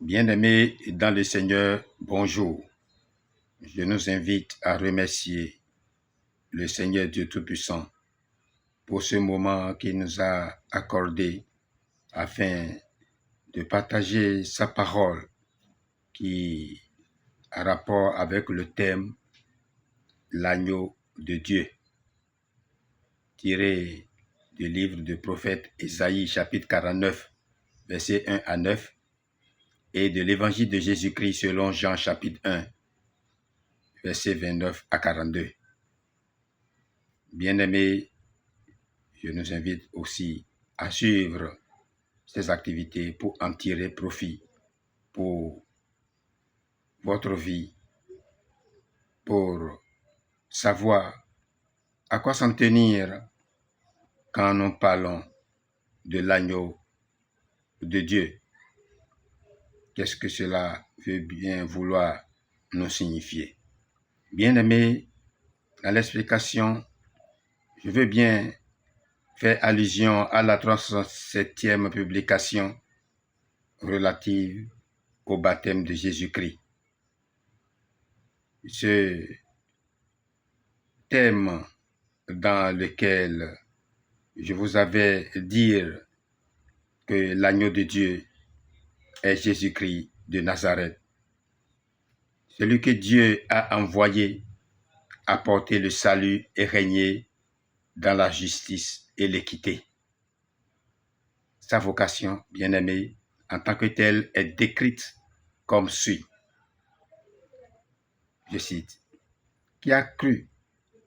Bien-aimés dans le Seigneur, bonjour. Je nous invite à remercier le Seigneur Dieu Tout-Puissant pour ce moment qu'il nous a accordé afin de partager sa parole qui a rapport avec le thème l'agneau de Dieu, tiré du livre du prophète Ésaïe chapitre 49, versets 1 à 9, et de l'évangile de Jésus-Christ selon Jean chapitre 1, versets 29 à 42. Bien-aimés, je nous invite aussi à suivre ces activités pour en tirer profit pour votre vie, pour savoir à quoi s'en tenir quand nous parlons de l'agneau de Dieu. Qu'est-ce que cela veut bien vouloir nous signifier? Bien-aimés, dans l'explication, je veux bien faire allusion à la 37e publication relative au baptême de Jésus-Christ. Ce thème dans lequel je vous avais dit que l'agneau de Dieu est Jésus-Christ de Nazareth, celui que Dieu a envoyé apporter le salut et régner dans la justice et l'équité. Sa vocation, bien-aimée, en tant que telle, est décrite comme suit. Je cite, « Qui a cru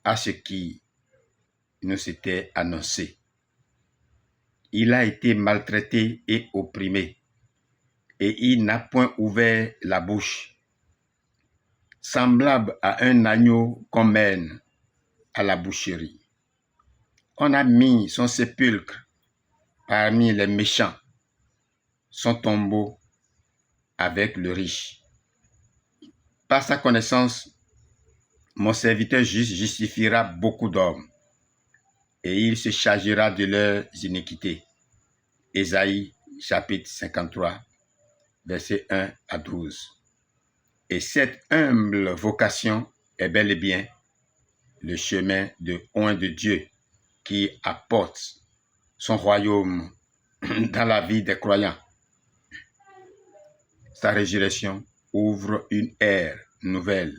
à ce qui nous était annoncé. Il a été maltraité et opprimé, et il n'a point ouvert la bouche. Semblable à un agneau qu'on mène à la boucherie. On a mis son sépulcre parmi les méchants, son tombeau avec le riche. Par sa connaissance, mon serviteur juste justifiera beaucoup d'hommes, et il se chargera de leurs iniquités. » Ésaïe chapitre 53, versets 1 à 12. Et cette humble vocation est bel et bien le chemin de oint de Dieu qui apporte son royaume dans la vie des croyants. Sa résurrection ouvre une ère nouvelle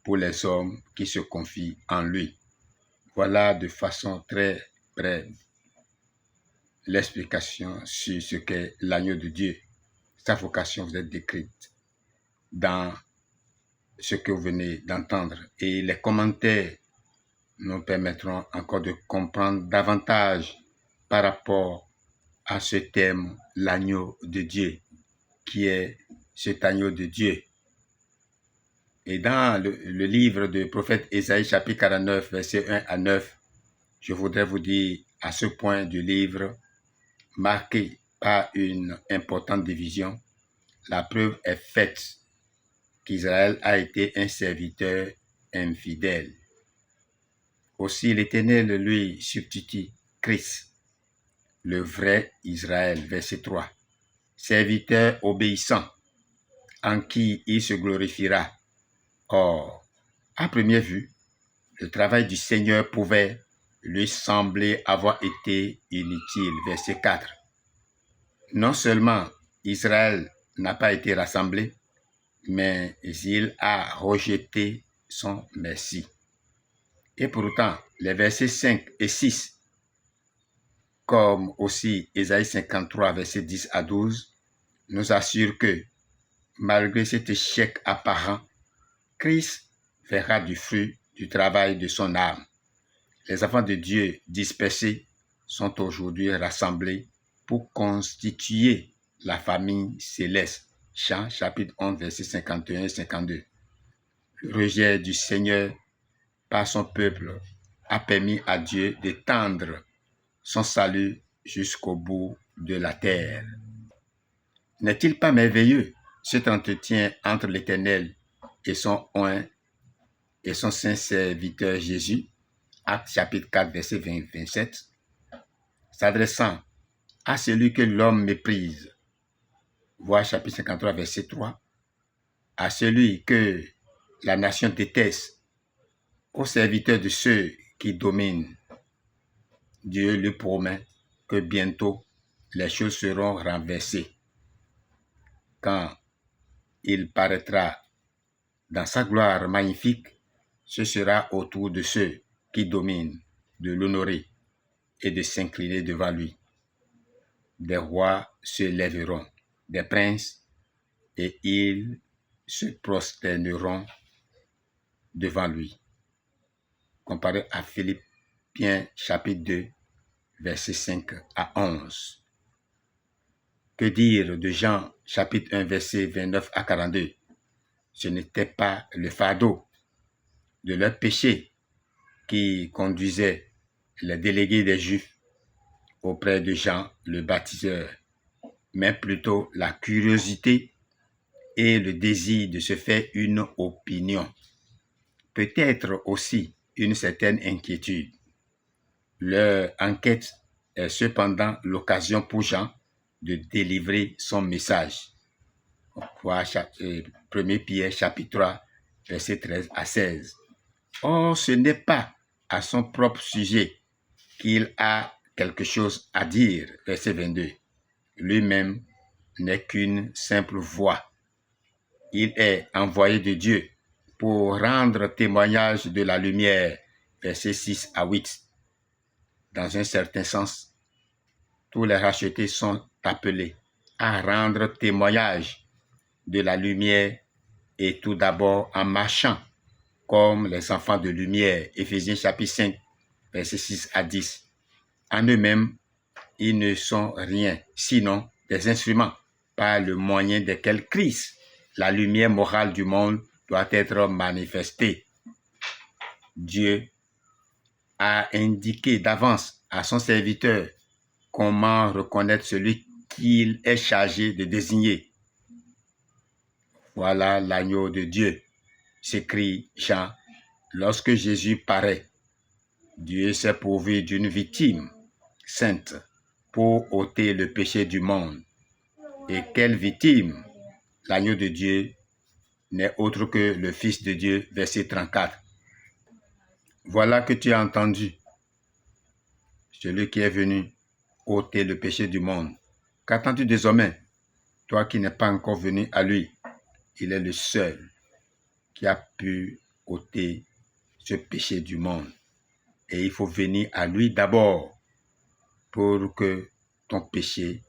pour les hommes qui se confient en lui. Voilà de façon très brève l'explication sur ce qu'est l'agneau de Dieu. Sa vocation vous est décrite dans ce que vous venez d'entendre. Et les commentaires nous permettront encore de comprendre davantage par rapport à ce thème, l'agneau de Dieu, qui est cet agneau de Dieu. Et dans le livre du prophète Ésaïe, chapitre 49, versets 1 à 9, je voudrais vous dire à ce point du livre, marqué par une importante division, la preuve est faite qu'Israël a été un serviteur infidèle. Aussi l'Éternel lui substitue Christ, le vrai Israël, verset 3, serviteur obéissant, en qui il se glorifiera. Or, à première vue, le travail du Seigneur pouvait lui sembler avoir été inutile, verset 4. Non seulement Israël n'a pas été rassemblé, mais il a rejeté son merci. Et pourtant, les versets 5 et 6, comme aussi Ésaïe 53, versets 10 à 12, nous assurent que, malgré cet échec apparent, Christ verra du fruit du travail de son âme. Les enfants de Dieu dispersés sont aujourd'hui rassemblés pour constituer la famille céleste. Jean chapitre 11, versets 51 et 52. Le rejet du Seigneur par son peuple a permis à Dieu d'étendre son salut jusqu'au bout de la terre. N'est-il pas merveilleux cet entretien entre l'Éternel et son oint et son saint serviteur Jésus, Actes chapitre 4, verset 20-27, s'adressant à celui que l'homme méprise. voir chapitre 53, verset 3, à celui que la nation déteste, aux serviteurs de ceux qui dominent, Dieu lui promet que bientôt les choses seront renversées. Quand il paraîtra dans sa gloire magnifique, ce sera au tour de ceux qui dominent de l'honorer et de s'incliner devant lui. Des rois se lèveront, des princes, et ils se prosterneront devant lui. Comparé à Philippiens chapitre 2, versets 5 à 11. Que dire de Jean chapitre 1, versets 29 à 42? Ce n'était pas le fardeau de leur péché qui conduisait les délégués des Juifs auprès de Jean le baptiseur, mais plutôt la curiosité et le désir de se faire une opinion. Peut-être aussi une certaine inquiétude. Leur enquête est cependant l'occasion pour Jean de délivrer son message. On voit 1 Pierre chapitre 3, versets 13 à 16. Or, ce n'est pas à son propre sujet qu'il a quelque chose à dire, verset 22. Lui-même n'est qu'une simple voix. Il est envoyé de Dieu pour rendre témoignage de la lumière, versets 6 à 8. Dans un certain sens, tous les rachetés sont appelés à rendre témoignage de la lumière et tout d'abord en marchant comme les enfants de lumière, Éphésiens chapitre 5, versets 6 à 10. En eux-mêmes, ils ne sont rien, sinon des instruments par le moyen desquels Christ, la lumière morale du monde, doit être manifestée. Dieu a indiqué d'avance à son serviteur comment reconnaître celui qu'il est chargé de désigner. Voilà l'agneau de Dieu, s'écrie Jean. Lorsque Jésus paraît, Dieu s'est pourvu d'une victime sainte pour ôter le péché du monde. Et quelle victime? L'agneau de Dieu n'est autre que le Fils de Dieu, verset 34. Voilà que tu as entendu, celui qui est venu ôter le péché du monde. Qu'attends-tu désormais, toi qui n'es pas encore venu à lui? Il est le seul qui a pu ôter ce péché du monde. Et il faut venir à lui d'abord pour que ton péché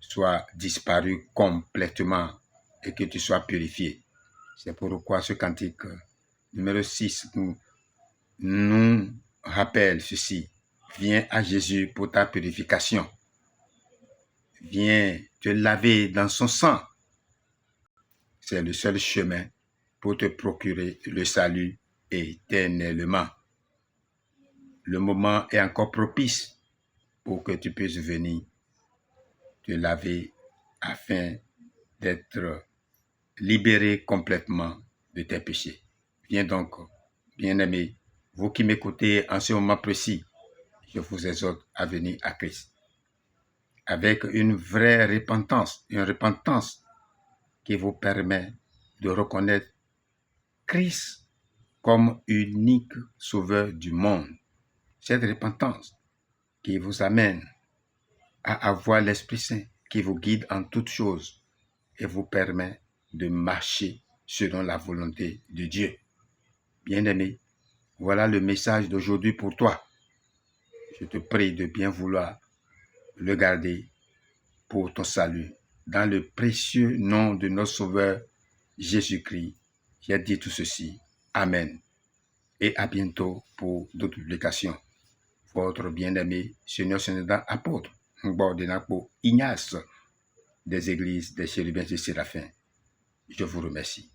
soit disparu complètement et que tu sois purifié. C'est pourquoi ce cantique numéro 6 nous rappelle ceci. Viens à Jésus pour ta purification. Viens te laver dans son sang. C'est le seul chemin pour te procurer le salut éternellement. Le moment est encore propice pour que tu puisses venir te laver afin d'être libéré complètement de tes péchés. Viens donc, bien-aimés, vous qui m'écoutez en ce moment précis, je vous exhorte à venir à Christ avec une vraie repentance, une repentance qui vous permet de reconnaître Christ comme unique sauveur du monde. Cette repentance qui vous amène à avoir l'Esprit Saint qui vous guide en toutes choses et vous permet de marcher selon la volonté de Dieu. Bien-aimé, voilà le message d'aujourd'hui pour toi. Je te prie de bien vouloir le garder pour ton salut. Dans le précieux nom de notre Sauveur Jésus-Christ, j'ai dit tout ceci. Amen. Et à bientôt pour d'autres publications. Votre bien-aimé Seigneur Sénéda apôtre, Ignace des églises des chérubins et séraphins. Je vous remercie.